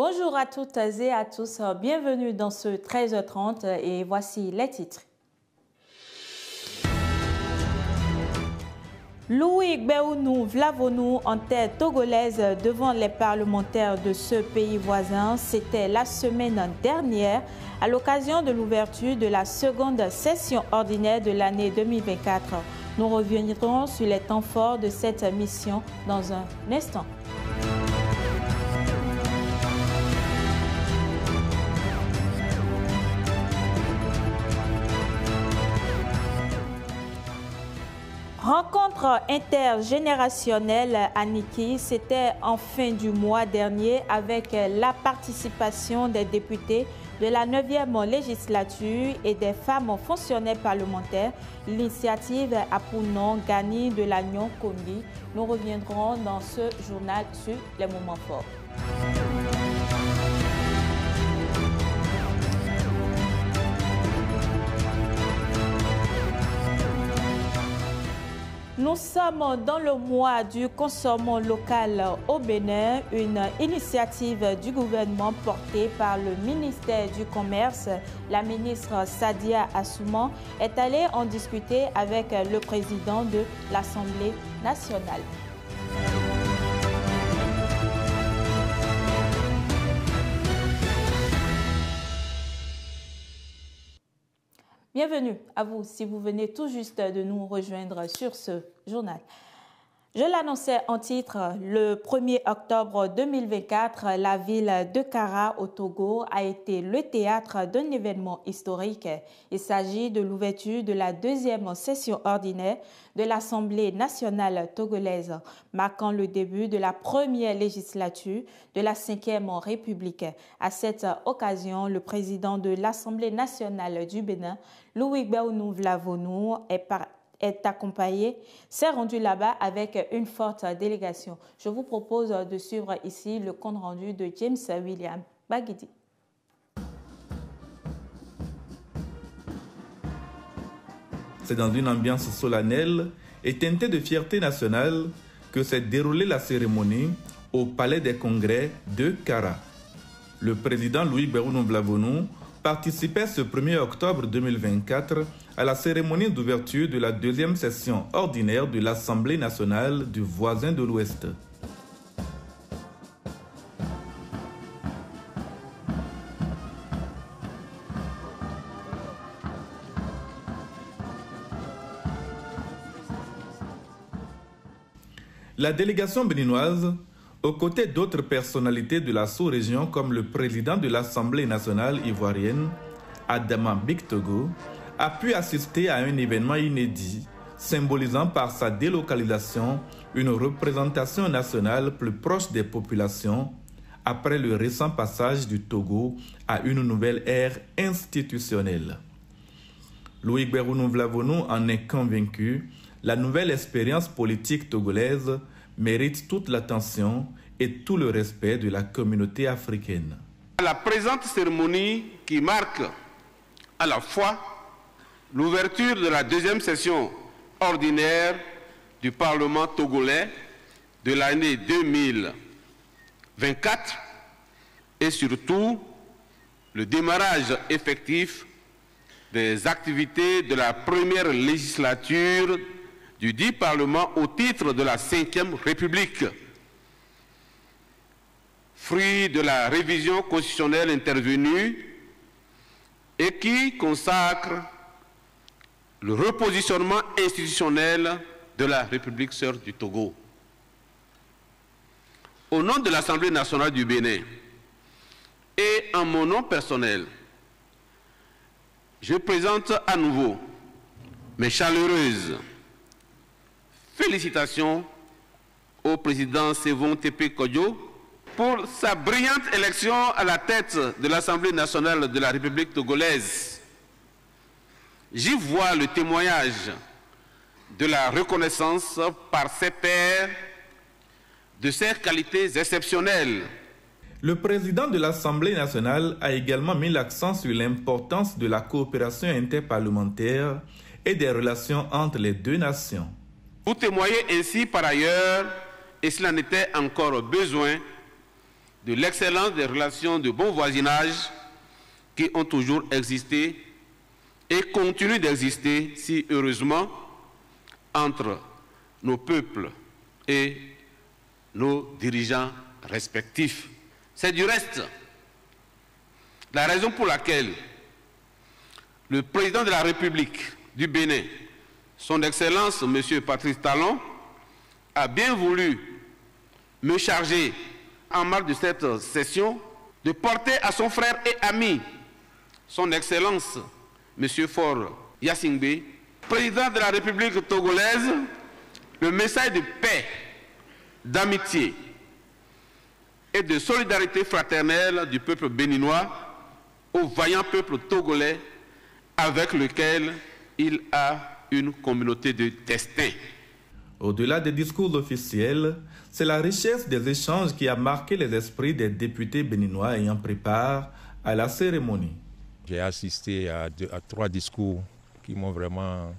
Bonjour à toutes et à tous, bienvenue dans ce 13h30 et voici les titres. Louis Gbéounou Vlavonou en tête togolaise devant les parlementaires de ce pays voisin, c'était la semaine dernière à l'occasion de l'ouverture de la seconde session ordinaire de l'année 2024. Nous reviendrons sur les temps forts de cette mission dans un instant. Rencontre intergénérationnelle à Niki, c'était en fin du mois dernier avec la participation des députés de la 9e législature et des femmes fonctionnaires parlementaires. L'initiative a pour nom Gani de l'Agnon Kondi. Nous reviendrons dans ce journal sur les moments forts. Nous sommes dans le mois du consommant local au Bénin, une initiative du gouvernement portée par le ministère du Commerce. La ministre Sadia Assouman est allée en discuter avec le président de l'Assemblée nationale. Bienvenue à vous si vous venez tout juste de nous rejoindre sur ce journal. Je l'annonçais en titre, le 1er octobre 2024, la ville de Kara au Togo a été le théâtre d'un événement historique. Il s'agit de l'ouverture de la deuxième session ordinaire de l'Assemblée nationale togolaise, marquant le début de la première législature de la 5e République. À cette occasion, le président de l'Assemblée nationale du Bénin, Louis Gbéounou Vlavonou, s'est rendu là-bas avec une forte délégation. Je vous propose de suivre ici le compte rendu de James William Bagidi. C'est dans une ambiance solennelle et teintée de fierté nationale que s'est déroulée la cérémonie au Palais des Congrès de Kara. Le président Louis Gbéounou Vlavonou participait ce 1er octobre 2024 à la cérémonie d'ouverture de la deuxième session ordinaire de l'Assemblée nationale du voisin de l'Ouest. La délégation béninoise, aux côtés d'autres personnalités de la sous-région comme le président de l'Assemblée nationale ivoirienne, Adama Bictogo, a pu assister à un événement inédit, symbolisant par sa délocalisation une représentation nationale plus proche des populations après le récent passage du Togo à une nouvelle ère institutionnelle. Louis Gbéounou Vlavonou en est convaincu, la nouvelle expérience politique togolaise mérite toute l'attention et tout le respect de la communauté africaine. La présente cérémonie qui marque à la fois l'ouverture de la deuxième session ordinaire du Parlement togolais de l'année 2024 et surtout le démarrage effectif des activités de la première législature du dit Parlement au titre de la 5e République, fruit de la révision constitutionnelle intervenue et qui consacre le repositionnement institutionnel de la République sœur du Togo. Au nom de l'Assemblée nationale du Bénin et en mon nom personnel, je présente à nouveau mes chaleureuses félicitations au président Sévon Tepe Kodjo pour sa brillante élection à la tête de l'Assemblée nationale de la République togolaise. J'y vois le témoignage de la reconnaissance par ses pairs de ses qualités exceptionnelles. Le président de l'Assemblée nationale a également mis l'accent sur l'importance de la coopération interparlementaire et des relations entre les deux nations. Vous témoignez ainsi par ailleurs, et s'il en était encore besoin, de l'excellence des relations de bon voisinage qui ont toujours existé et continuent d'exister si heureusement entre nos peuples et nos dirigeants respectifs. C'est du reste la raison pour laquelle le président de la République du Bénin, son Excellence M. Patrice Talon, a bien voulu me charger en marge de cette session de porter à son frère et ami, son Excellence M. Faure Gnassingbé, président de la République togolaise, le message de paix, d'amitié et de solidarité fraternelle du peuple béninois au vaillant peuple togolais avec lequel il a une communauté de destin. Au-delà des discours officiels, c'est la richesse des échanges qui a marqué les esprits des députés béninois ayant pris part à la cérémonie. J'ai assisté à 3 discours qui m'ont vraiment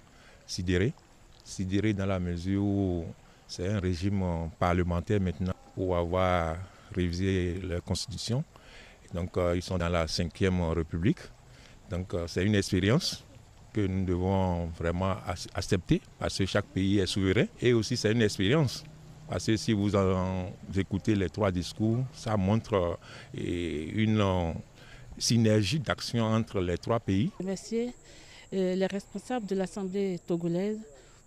sidéré dans la mesure où c'est un régime parlementaire maintenant pour avoir révisé la Constitution. Donc ils sont dans la 5e République. Donc c'est une expérience que nous devons vraiment accepter parce que chaque pays est souverain. Et aussi c'est une expérience parce que si vous écoutez les 3 discours, ça montre une synergie d'action entre les 3 pays. Remercier les responsables de l'Assemblée togolaise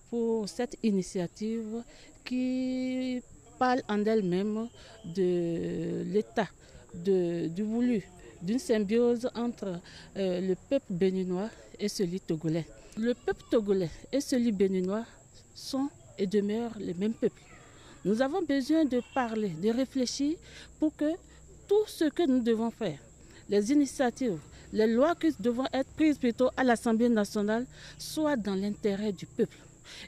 pour cette initiative qui parle en elle-même de l'État, du voulu, d'une symbiose entre le peuple béninois et celui togolais. Le peuple togolais et celui béninois sont et demeurent les mêmes peuples. Nous avons besoin de parler, de réfléchir pour que tout ce que nous devons faire, les initiatives, les lois qui devront être prises plutôt à l'Assemblée nationale, soient dans l'intérêt du peuple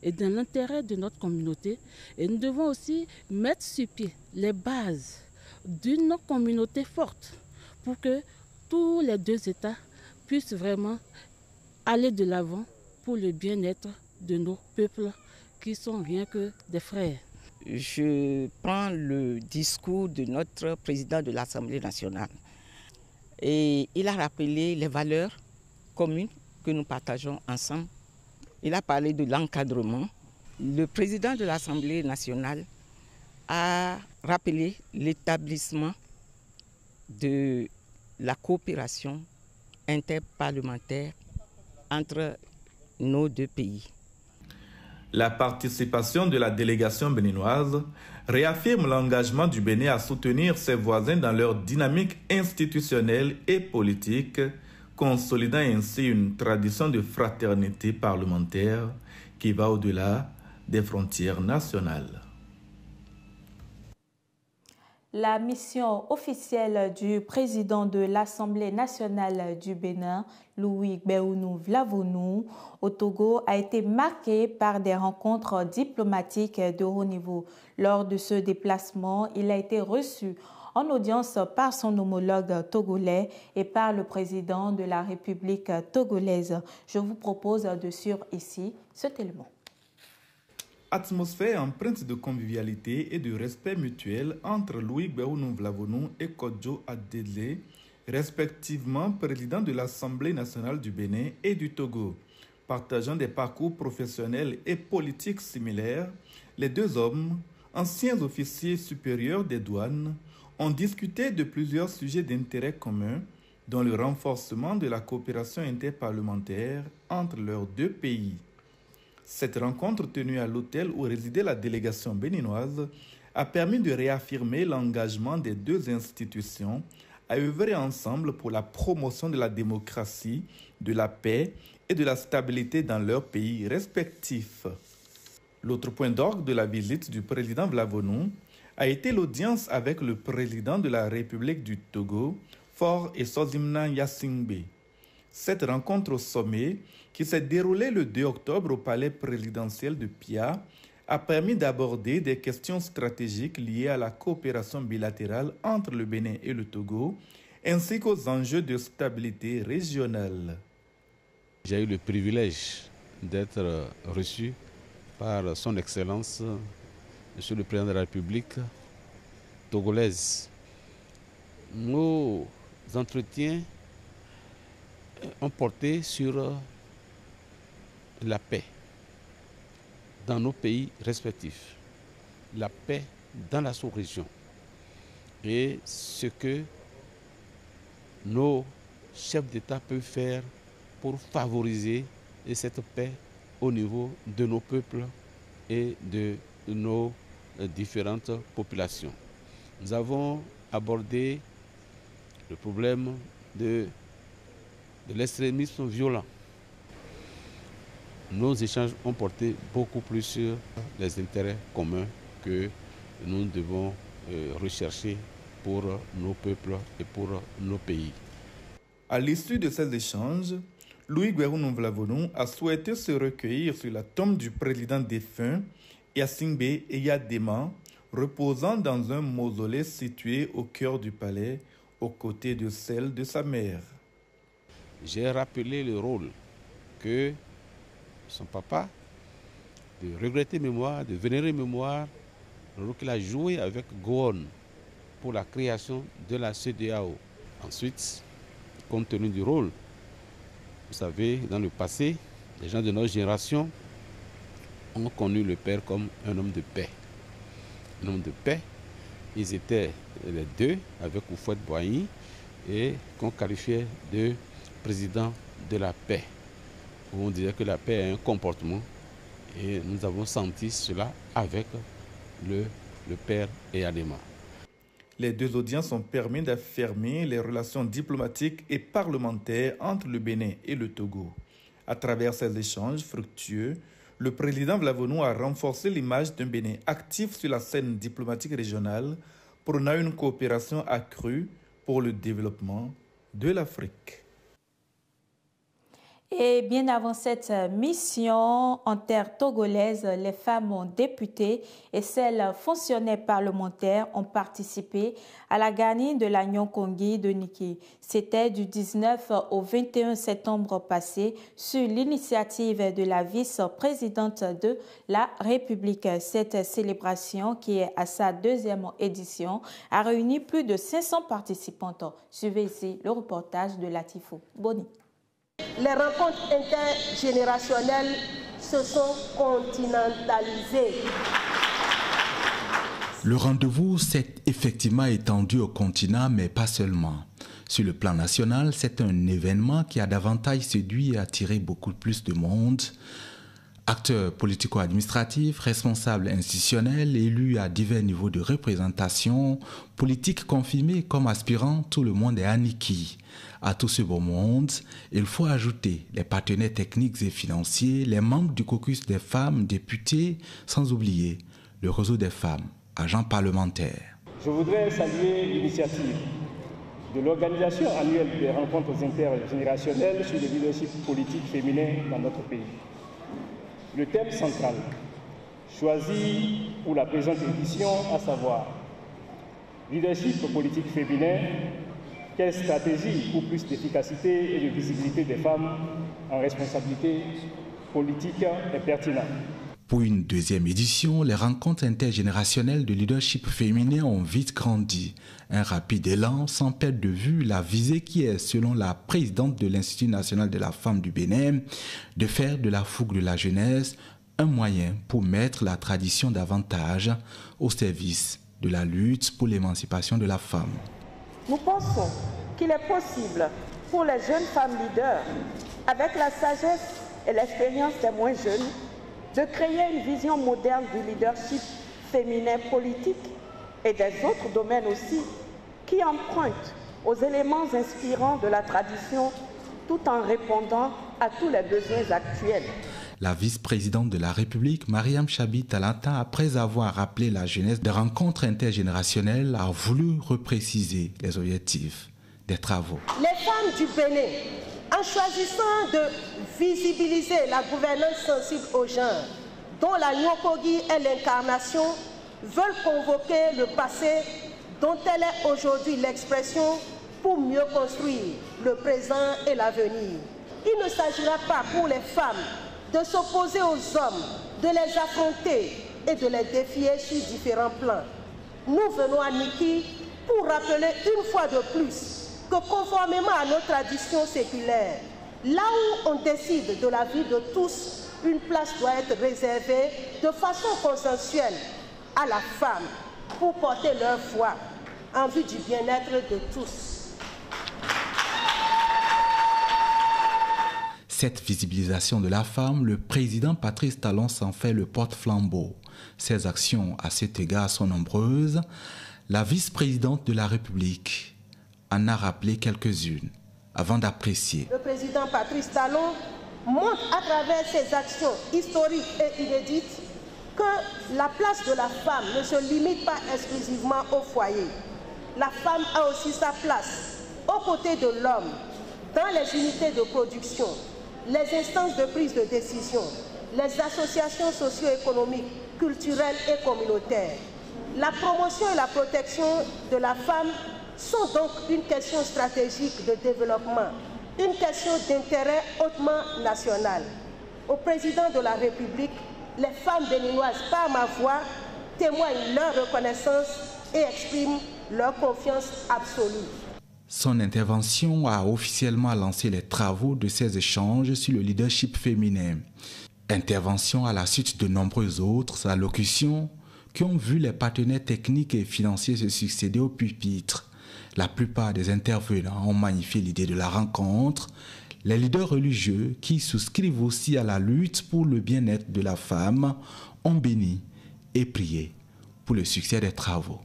et dans l'intérêt de notre communauté. Et nous devons aussi mettre sur pied les bases d'une communauté forte pour que tous les 2 États puissent vraiment aller de l'avant pour le bien-être de nos peuples qui sont rien que des frères. Je prends le discours de notre président de l'Assemblée nationale et il a rappelé les valeurs communes que nous partageons ensemble. Il a parlé de l'encadrement. Le président de l'Assemblée nationale a rappelé l'établissement de la coopération interparlementaire entre nos 2 pays. La participation de la délégation béninoise réaffirme l'engagement du Bénin à soutenir ses voisins dans leur dynamique institutionnelle et politique, consolidant ainsi une tradition de fraternité parlementaire qui va au-delà des frontières nationales. La mission officielle du président de l'Assemblée nationale du Bénin, Louis Gbéounou Vlavonou, au Togo, a été marquée par des rencontres diplomatiques de haut niveau. Lors de ce déplacement, il a été reçu en audience par son homologue togolais et par le président de la République togolaise. Je vous propose de suivre ici ce élément. Atmosphère empreinte de convivialité et de respect mutuel entre Louis Gbéounou Vlavonou et Kodjo Adedle, respectivement président de l'Assemblée nationale du Bénin et du Togo. Partageant des parcours professionnels et politiques similaires, les 2 hommes, anciens officiers supérieurs des douanes, ont discuté de plusieurs sujets d'intérêt commun, dont le renforcement de la coopération interparlementaire entre leurs 2 pays. Cette rencontre tenue à l'hôtel où résidait la délégation béninoise a permis de réaffirmer l'engagement des 2 institutions à œuvrer ensemble pour la promotion de la démocratie, de la paix et de la stabilité dans leurs pays respectifs. L'autre point d'orgue de la visite du président Vlavonou a été l'audience avec le président de la République du Togo, Faure Gnassingbé. Cette rencontre au sommet, qui s'est déroulée le 2 octobre au palais présidentiel de Pia, a permis d'aborder des questions stratégiques liées à la coopération bilatérale entre le Bénin et le Togo, ainsi qu'aux enjeux de stabilité régionale. J'ai eu le privilège d'être reçu par son Excellence, Monsieur le Président de la République togolaise, nos entretiens ont porté sur la paix dans nos pays respectifs, la paix dans la sous-région et ce que nos chefs d'État peuvent faire pour favoriser cette paix au niveau de nos peuples et de nos différentes populations. Nous avons abordé le problème de l'extrémisme violent. Nos échanges ont porté beaucoup plus sur les intérêts communs que nous devons rechercher pour nos peuples et pour nos pays. À l'issue de ces échanges, Louis Guérounou-Vlavonou a souhaité se recueillir sur la tombe du président défunt, Yacingbe Eyadema, reposant dans un mausolée situé au cœur du palais, aux côtés de celle de sa mère. J'ai rappelé le rôle que son papa, de regretter mémoire, de vénérer mémoire, le rôle qu'il a joué avec Gowon pour la création de la CEDEAO. Ensuite, compte tenu du rôle, vous savez, dans le passé, les gens de notre génération ont connu le père comme un homme de paix. Un homme de paix, ils étaient les deux avec Houphouët-Boigny et qu'on qualifiait de président de la paix. On disait que la paix est un comportement et nous avons senti cela avec le père Eyadema. Les deux audiences ont permis d'affirmer les relations diplomatiques et parlementaires entre le Bénin et le Togo. À travers ces échanges fructueux, le président Vlavonou a renforcé l'image d'un Bénin actif sur la scène diplomatique régionale, prônant une coopération accrue pour le développement de l'Afrique. Et bien avant cette mission en terre togolaise, les femmes députées et celles fonctionnaires parlementaires ont participé à la gagne de la Nyonkongi de Niki. C'était du 19 au 21 septembre passé sur l'initiative de la vice-présidente de la République. Cette célébration, qui est à sa deuxième édition, a réuni plus de 500 participantes. Suivez ici le reportage de Latifou Boni. Les rencontres intergénérationnelles se sont continentalisées. Le rendez-vous s'est effectivement étendu au continent, mais pas seulement. Sur le plan national, c'est un événement qui a davantage séduit et attiré beaucoup plus de monde. Acteurs politico-administratifs, responsables institutionnels, élus à divers niveaux de représentation, politiques confirmés comme aspirants, tout le monde est Aniki. À tout ce beau monde, il faut ajouter les partenaires techniques et financiers, les membres du caucus des femmes députées, sans oublier le réseau des femmes, agents parlementaires. Je voudrais saluer l'initiative de l'organisation annuelle des rencontres intergénérationnelles sur le leadership politique féminin dans notre pays. Le thème central choisi pour la présente édition, à savoir leadership politique féminin, quelle stratégie pour plus d'efficacité et de visibilité des femmes en responsabilité politique est pertinent. Pour une deuxième édition, les rencontres intergénérationnelles de leadership féminin ont vite grandi. Un rapide élan sans perdre de vue la visée qui est, selon la présidente de l'Institut national de la femme du Bénin, de faire de la fougue de la jeunesse un moyen pour mettre la tradition davantage au service de la lutte pour l'émancipation de la femme. Nous pensons qu'il est possible pour les jeunes femmes leaders, avec la sagesse et l'expérience des moins jeunes, de créer une vision moderne du leadership féminin politique et des autres domaines aussi, qui empruntent aux éléments inspirants de la tradition tout en répondant à tous les besoins actuels. La vice-présidente de la République, Mariam Chabi Talata, après avoir rappelé la jeunesse des rencontres intergénérationnelles, a voulu repréciser les objectifs des travaux. Les femmes du Bénin, en choisissant de visibiliser la gouvernance sensible au genre, dont la Nyonkongi est l'incarnation, veulent convoquer le passé dont elle est aujourd'hui l'expression pour mieux construire le présent et l'avenir. Il ne s'agira pas pour les femmes de s'opposer aux hommes, de les affronter et de les défier sur différents plans. Nous venons à Niki pour rappeler une fois de plus que conformément à nos traditions séculaires, là où on décide de la vie de tous, une place doit être réservée de façon consensuelle à la femme pour porter leur voix en vue du bien-être de tous. Cette visibilisation de la femme, le président Patrice Talon s'en fait le porte-flambeau. Ses actions à cet égard sont nombreuses. La vice-présidente de la République en a rappelé quelques-unes avant d'apprécier. Le président Patrice Talon montre à travers ses actions historiques et inédites que la place de la femme ne se limite pas exclusivement au foyer. La femme a aussi sa place aux côtés de l'homme dans les unités de production, les instances de prise de décision, les associations socio-économiques, culturelles et communautaires. La promotion et la protection de la femme sont donc une question stratégique de développement, une question d'intérêt hautement national. Au président de la République, les femmes béninoises, par ma voix, témoignent leur reconnaissance et expriment leur confiance absolue. Son intervention a officiellement lancé les travaux de ces échanges sur le leadership féminin. Intervention à la suite de nombreuses autres allocutions qui ont vu les partenaires techniques et financiers se succéder au pupitre. La plupart des intervenants ont magnifié l'idée de la rencontre. Les leaders religieux, qui souscrivent aussi à la lutte pour le bien-être de la femme, ont béni et prié pour le succès des travaux.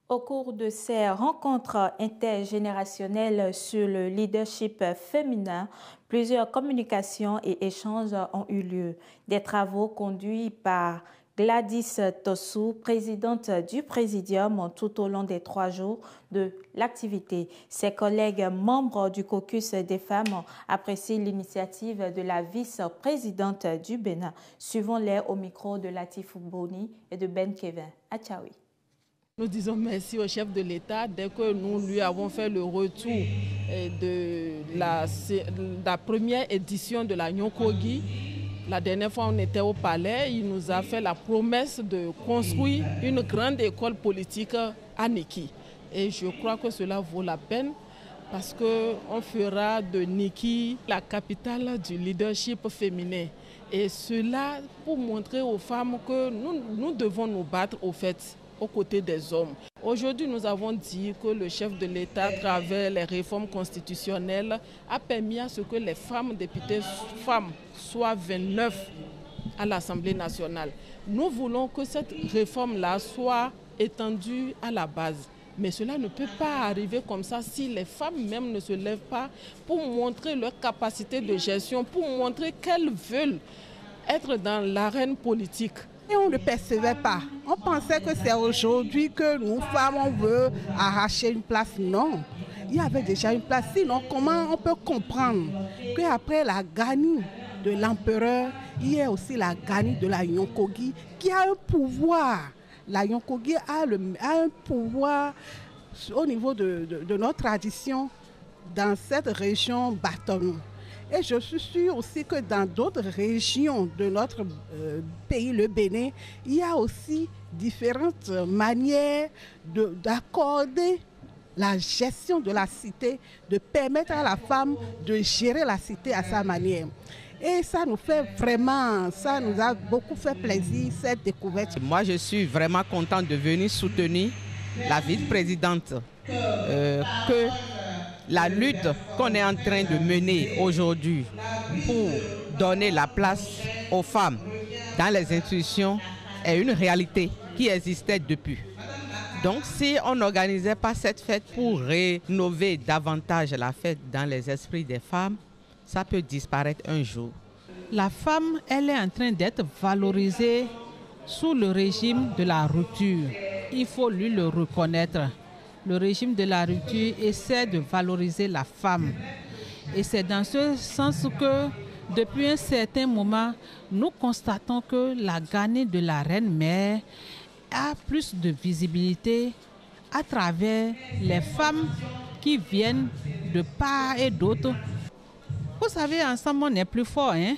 Au cours de ces rencontres intergénérationnelles sur le leadership féminin, plusieurs communications et échanges ont eu lieu. Des travaux conduits par Gladys Tossou, présidente du Présidium, tout au long des 3 jours de l'activité. Ses collègues membres du caucus des femmes apprécient l'initiative de la vice-présidente du Bénin. Suivons-les au micro de Latif Boni et de Ben Kevin à Tchaoui. Nous disons merci au chef de l'État dès que nous lui avons fait le retour de la première édition de la Nyokogi. La dernière fois, on était au palais, il nous a fait la promesse de construire une grande école politique à Niki. Et je crois que cela vaut la peine parce qu'on fera de Niki la capitale du leadership féminin. Et cela pour montrer aux femmes que nous devons nous battre au fait aux côtés des hommes. Aujourd'hui, nous avons dit que le chef de l'État, à travers les réformes constitutionnelles, a permis à ce que les femmes députées femmes soient 29 à l'Assemblée nationale. Nous voulons que cette réforme-là soit étendue à la base. Mais cela ne peut pas arriver comme ça si les femmes même ne se lèvent pas pour montrer leur capacité de gestion, pour montrer qu'elles veulent être dans l'arène politique. Et on ne percevait pas. On pensait que c'est aujourd'hui que nous, femmes, on veut arracher une place. Non, il y avait déjà une place. Sinon, comment on peut comprendre qu'après la gagne de l'empereur, il y a aussi la gagne de la Nyokogi qui a un pouvoir. La Nyokogi a un pouvoir au niveau de notre tradition dans cette région Bâtonneau. Et je suis sûre aussi que dans d'autres régions de notre pays, le Bénin, il y a aussi différentes manières d'accorder la gestion de la cité, de permettre à la femme de gérer la cité à sa manière. Et ça nous fait vraiment, ça nous a beaucoup fait plaisir, cette découverte. Moi, je suis vraiment contente de venir soutenir la vice-présidente que la lutte qu'on est en train de mener aujourd'hui pour donner la place aux femmes dans les institutions est une réalité qui existait depuis. Donc si on n'organisait pas cette fête pour rénover davantage la fête dans les esprits des femmes, ça peut disparaître un jour. La femme, elle est en train d'être valorisée sous le régime de la rupture. Il faut lui le reconnaître. Le régime de la rupture essaie de valoriser la femme. Et c'est dans ce sens que, depuis un certain moment, nous constatons que la gagne de la reine-mère a plus de visibilité à travers les femmes qui viennent de part et d'autre. Vous savez, ensemble, on est plus fort, hein?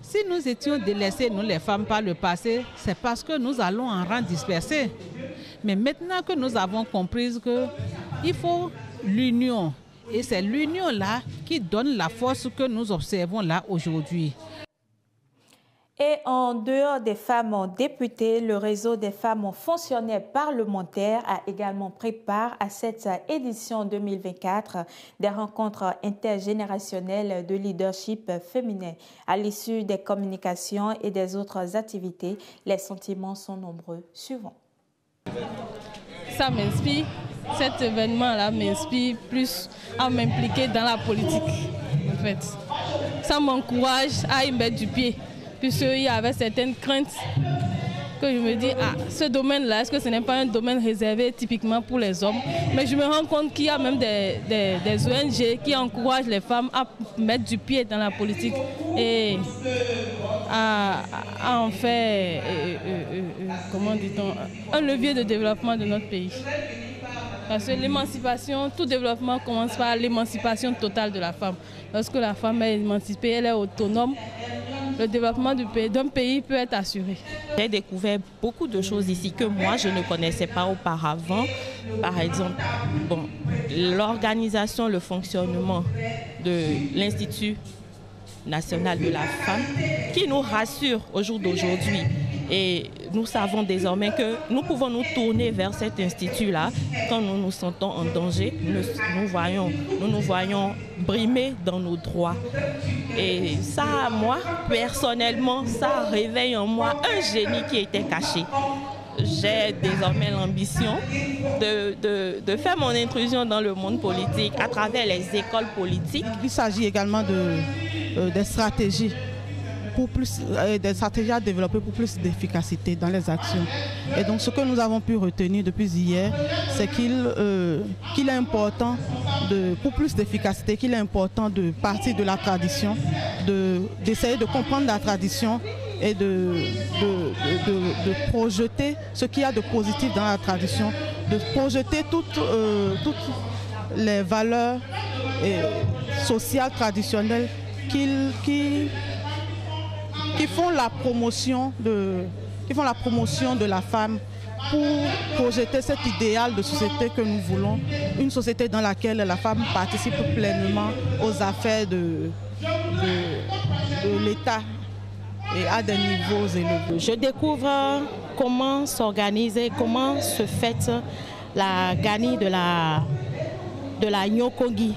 Si nous étions délaissés, nous les femmes, par le passé, c'est parce que nous allons en rang dispersé. Mais maintenant que nous avons compris qu'il faut l'union, et c'est l'union-là qui donne la force que nous observons là aujourd'hui. Et en dehors des femmes députées, le réseau des femmes fonctionnaires parlementaires a également pris part à cette édition 2024 des rencontres intergénérationnelles de leadership féminin. À l'issue des communications et des autres activités, les sentiments sont nombreux. Suivons. Ça m'inspire, cet événement-là m'inspire plus à m'impliquer dans la politique. En fait, ça m'encourage à y mettre du pied. Puisqu'il y avait certaines craintes que je me dis, ce domaine-là, est-ce que ce n'est pas un domaine réservé typiquement pour les hommes? Mais je me rends compte qu'il y a même des ONG qui encouragent les femmes à mettre du pied dans la politique et à en faire, comment dit-on, un levier de développement de notre pays. Parce que l'émancipation, tout développement commence par l'émancipation totale de la femme. Lorsque la femme est émancipée, elle est autonome, le développement d'un pays peut être assuré. J'ai découvert beaucoup de choses ici que moi je ne connaissais pas auparavant. Par exemple, l'organisation, le fonctionnement de l'Institut national de la femme qui nous rassure au jour d'aujourd'hui. Et nous savons désormais que nous pouvons nous tourner vers cet institut-là quand nous nous sentons en danger. Nous nous voyons brimés dans nos droits. Et ça, moi, personnellement, ça réveille en moi un génie qui était caché. J'ai désormais l'ambition de faire mon intrusion dans le monde politique à travers les écoles politiques. Il s'agit également des stratégies. Des stratégies à développer pour plus d'efficacité dans les actions. Et donc ce que nous avons pu retenir depuis hier, c'est qu'il est important, pour plus d'efficacité, qu'il est important de partir de la tradition, d'essayer de comprendre la tradition et de projeter ce qu'il y a de positif dans la tradition, de projeter toutes les valeurs sociales traditionnelles qui font la promotion de la femme pour projeter cet idéal de société que nous voulons, une société dans laquelle la femme participe pleinement aux affaires de l'État et à des niveaux élevés. Je découvre comment s'organiser, comment se fait la gani de la Nyokogi,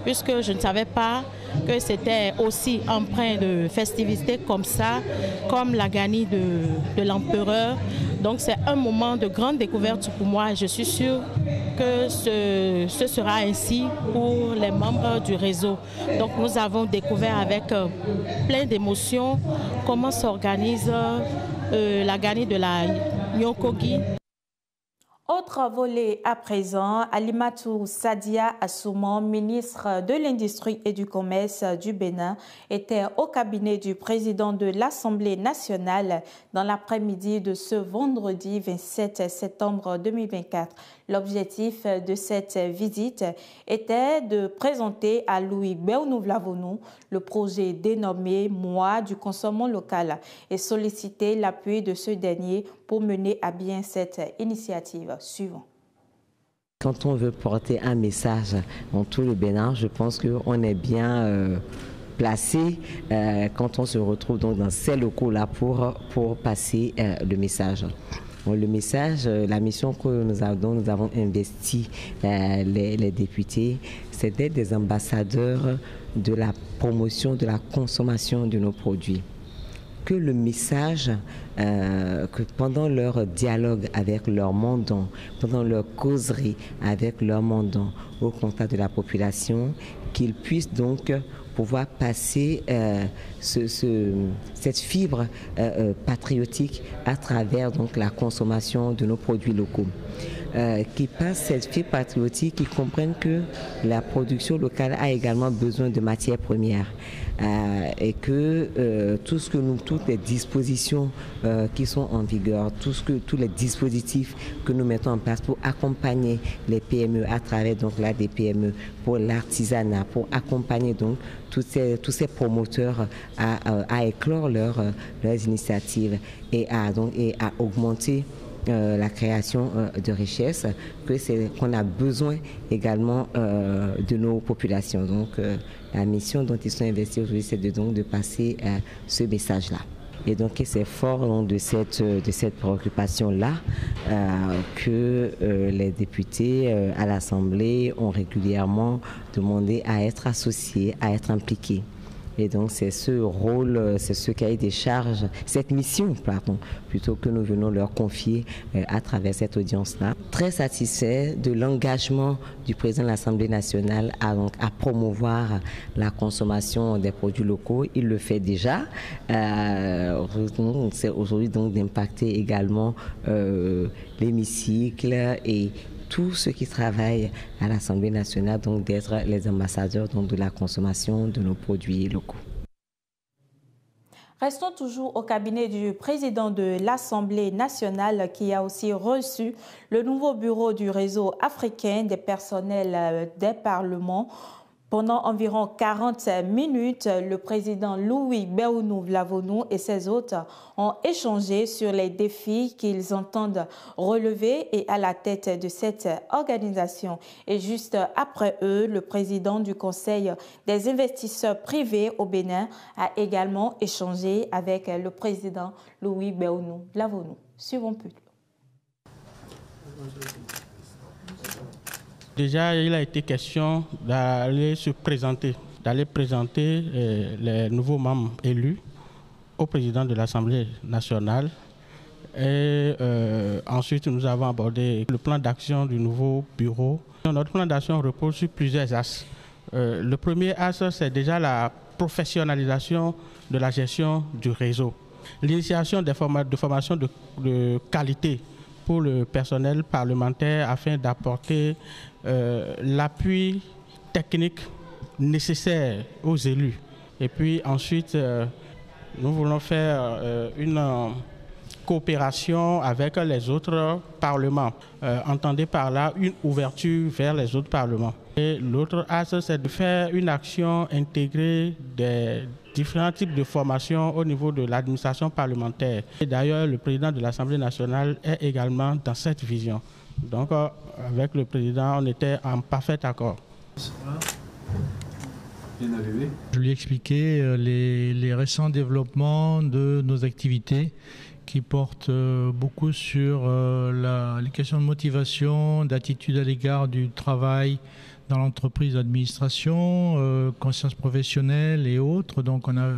puisque je ne savais pas que c'était aussi empreint de festivités comme ça, comme la gani de l'empereur. Donc c'est un moment de grande découverte pour moi. Je suis sûre que ce sera ainsi pour les membres du réseau. Donc nous avons découvert avec plein d'émotions comment s'organise la gani de la Nyokogi. Autre volet à présent, Alimatou Sadia Assouman, ministre de l'Industrie et du Commerce du Bénin, était au cabinet du président de l'Assemblée nationale dans l'après-midi de ce vendredi 27 septembre 2024. L'objectif de cette visite était de présenter à Louis Béounou-Vlavonou le projet dénommé « Mois du consommant local » et solliciter l'appui de ce dernier pour mener à bien cette initiative. Suivant. Quand on veut porter un message dans tout le Bénin, je pense qu'on est bien placé quand on se retrouve donc dans ces locaux-là pour passer le message. Le message, la mission dont nous avons investi les députés, c'est d'être des ambassadeurs de la promotion de la consommation de nos produits. Que le message, que pendant leur dialogue avec leurs mandants, pendant leur causerie avec leurs mandants au contact de la population, qu'ils puissent donc pouvoir passer cette fibre patriotique à travers donc la consommation de nos produits locaux. Qui passent cette fibre patriotique, qui comprennent que la production locale a également besoin de matières premières et que toutes les dispositions qui sont en vigueur, tous les dispositifs que nous mettons en place pour accompagner les PME à travers donc là des PME, pour l'artisanat, pour accompagner donc tous ces promoteurs à éclore leurs initiatives et à augmenter la création de richesses, qu'on a besoin également de nos populations. Donc la mission dont ils sont investis aujourd'hui, c'est de passer ce message-là. Et donc c'est fort donc, de cette préoccupation-là que les députés à l'Assemblée ont régulièrement demandé à être associés, à être impliqués. Et donc c'est ce rôle, c'est ce cahier des charges, cette mission, pardon, plutôt que nous venons leur confier à travers cette audience-là. Très satisfait de l'engagement du président de l'Assemblée nationale à promouvoir la consommation des produits locaux. Il le fait déjà. C'est aujourd'hui donc d'impacter également l'hémicycle et tous ceux qui travaillent à l'Assemblée nationale, donc d'être les ambassadeurs donc, de la consommation de nos produits locaux. Restons toujours au cabinet du président de l'Assemblée nationale qui a aussi reçu le nouveau bureau du réseau africain des personnels des parlements. Pendant environ 40 minutes, le président Louis Béounou-Vlavonou et ses hôtes ont échangé sur les défis qu'ils entendent relever et à la tête de cette organisation. Et juste après eux, le président du Conseil des investisseurs privés au Bénin a également échangé avec le président Louis Béounou-Vlavonou. Suivons plus. Déjà, il a été question d'aller présenter les nouveaux membres élus au président de l'Assemblée nationale. Et ensuite, nous avons abordé le plan d'action du nouveau bureau. Notre plan d'action repose sur plusieurs axes. Le premier axe, c'est déjà la professionnalisation de la gestion du réseau. L'initiation de formations de qualité pour le personnel parlementaire afin d'apporter l'appui technique nécessaire aux élus. Et puis ensuite, nous voulons faire une coopération avec les autres parlements. Entendez par là une ouverture vers les autres parlements. Et l'autre axe, c'est de faire une action intégrée des différents types de formations au niveau de l'administration parlementaire. Et d'ailleurs, le président de l'Assemblée nationale est également dans cette vision. Donc, avec le président, on était en parfait accord. Je lui ai expliqué les récents développements de nos activités qui portent beaucoup sur les questions de motivation, d'attitude à l'égard du travail dans l'entreprise d'administration, conscience professionnelle et autres. Donc on a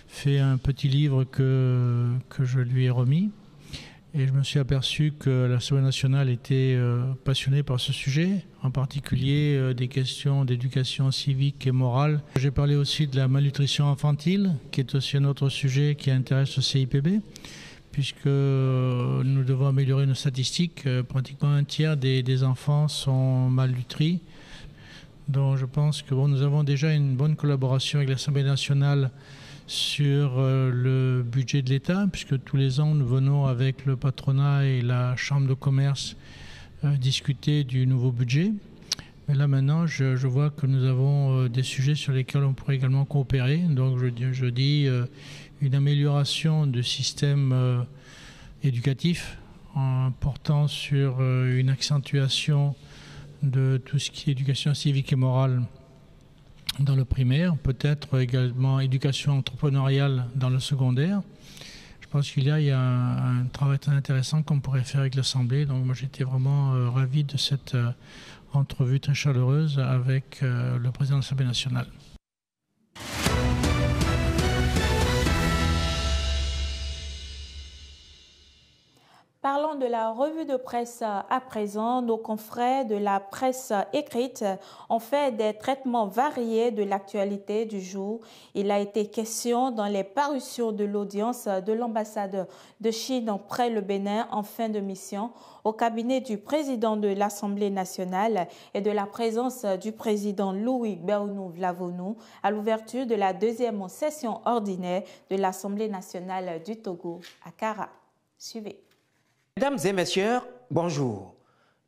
fait un petit livre que je lui ai remis. Et je me suis aperçu que l'Assemblée nationale était passionnée par ce sujet, en particulier des questions d'éducation civique et morale. J'ai parlé aussi de la malnutrition infantile, qui est aussi un autre sujet qui intéresse le CIPB, puisque nous devons améliorer nos statistiques. Pratiquement un tiers des enfants sont malnutris. Donc je pense que nous avons déjà une bonne collaboration avec l'Assemblée nationale sur le budget de l'État, puisque tous les ans, nous venons avec le patronat et la Chambre de commerce discuter du nouveau budget. Mais là, maintenant, je vois que nous avons des sujets sur lesquels on pourrait également coopérer. Donc, je dis une amélioration du système éducatif en portant sur une accentuation de tout ce qui est éducation civique et morale dans le primaire, peut-être également éducation entrepreneuriale dans le secondaire. Je pense qu'il y a un travail très intéressant qu'on pourrait faire avec l'Assemblée. Donc moi j'étais vraiment ravi de cette entrevue très chaleureuse avec le président de l'Assemblée nationale. Parlons de la revue de presse à présent. Nos confrères de la presse écrite ont fait des traitements variés de l'actualité du jour. Il a été question dans les parutions de l'audience de l'ambassade de Chine près le Bénin en fin de mission, au cabinet du président de l'Assemblée nationale et de la présence du président Louis Béounou-Vlavonou à l'ouverture de la deuxième session ordinaire de l'Assemblée nationale du Togo à Kara. Suivez. Mesdames et messieurs, bonjour.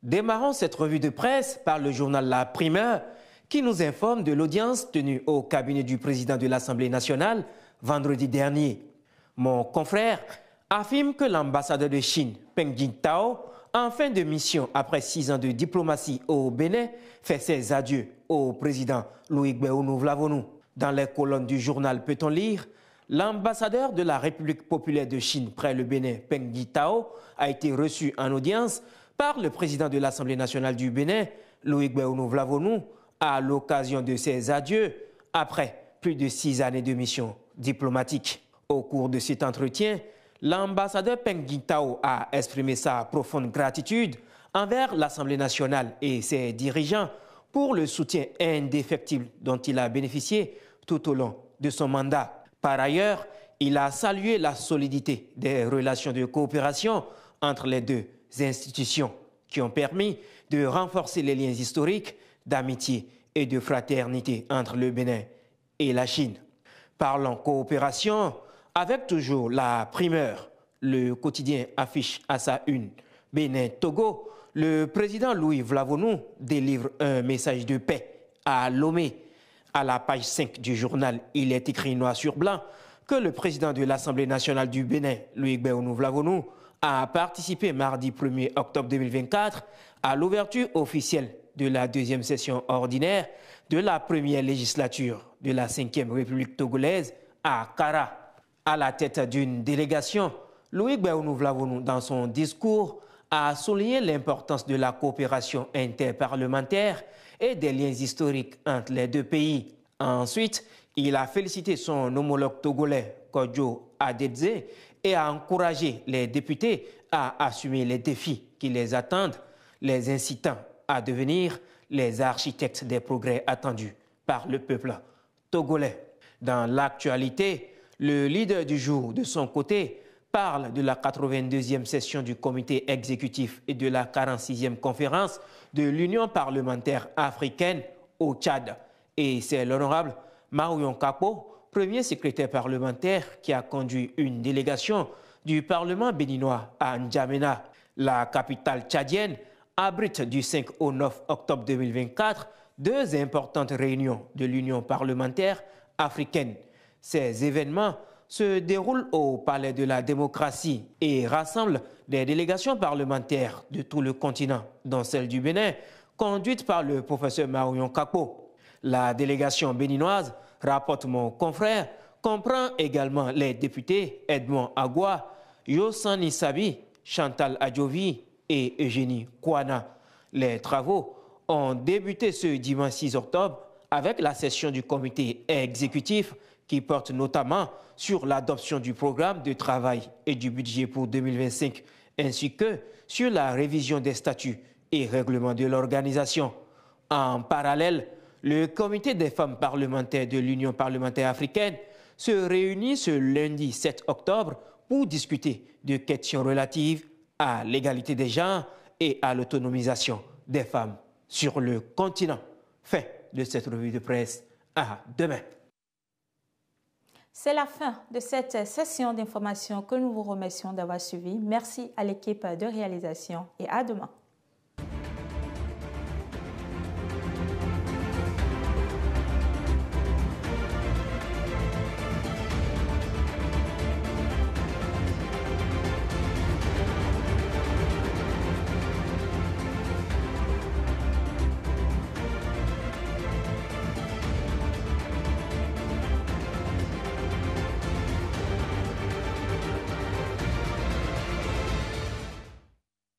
Démarrons cette revue de presse par le journal La Primeur qui nous informe de l'audience tenue au cabinet du président de l'Assemblée nationale vendredi dernier. Mon confrère affirme que l'ambassadeur de Chine, Peng Jintao, en fin de mission après 6 ans de diplomatie au Bénin, fait ses adieux au président Louis Gbéonou Vlavonou. Dans les colonnes du journal peut-on lire « L'ambassadeur de la République populaire de Chine près le Bénin, Peng Jintao, a été reçu en audience par le président de l'Assemblée nationale du Bénin, Louis Gbéonou Vlavonou, à l'occasion de ses adieux après plus de 6 années de mission diplomatique. Au cours de cet entretien, l'ambassadeur Peng Jintao a exprimé sa profonde gratitude envers l'Assemblée nationale et ses dirigeants pour le soutien indéfectible dont il a bénéficié tout au long de son mandat. Par ailleurs, il a salué la solidité des relations de coopération entre les deux institutions qui ont permis de renforcer les liens historiques d'amitié et de fraternité entre le Bénin et la Chine. Parlons coopération, avec toujours la primeur, le quotidien affiche à sa une Bénin-Togo, le président Louis Vlavonou délivre un message de paix à Lomé. À la page 5 du journal, il est écrit noir sur blanc que le président de l'Assemblée nationale du Bénin, Louis Gbéonou Vlavonou, a participé mardi 1er octobre 2024 à l'ouverture officielle de la deuxième session ordinaire de la première législature de la 5e République togolaise à Kara. À la tête d'une délégation, Louis Gbéonou Vlavonou, dans son discours, a souligné l'importance de la coopération interparlementaire et des liens historiques entre les deux pays. Ensuite, il a félicité son homologue togolais, Kodjo Adedze, et a encouragé les députés à assumer les défis qui les attendent, les incitant à devenir les architectes des progrès attendus par le peuple togolais. Dans l'actualité, le leader du jour, de son côté, parle de la 82e session du comité exécutif et de la 46e conférence de l'Union parlementaire africaine au Tchad. Et c'est l'honorable Marouyon Kapo, premier secrétaire parlementaire, qui a conduit une délégation du Parlement béninois à N'Djamena. La capitale tchadienne abrite du 5 au 9 octobre 2024 deux importantes réunions de l'Union parlementaire africaine. Ces événements se déroulent au Palais de la démocratie et rassemblent des délégations parlementaires de tout le continent, dont celle du Bénin, conduite par le professeur Marouyon Kapo. La délégation béninoise, rapporte mon confrère, comprend également les députés Edmond Agua, Yossani Sabi, Chantal Adjovi et Eugénie Kouana. Les travaux ont débuté ce dimanche 6 octobre avec la session du comité exécutif qui porte notamment sur l'adoption du programme de travail et du budget pour 2025, ainsi que sur la révision des statuts et règlements de l'organisation. En parallèle, le comité des femmes parlementaires de l'Union parlementaire africaine se réunit ce lundi 7 octobre pour discuter de questions relatives à l'égalité des genres et à l'autonomisation des femmes sur le continent. Fin de cette revue de presse. À demain. C'est la fin de cette session d'information que nous vous remercions d'avoir suivi. Merci à l'équipe de réalisation et à demain.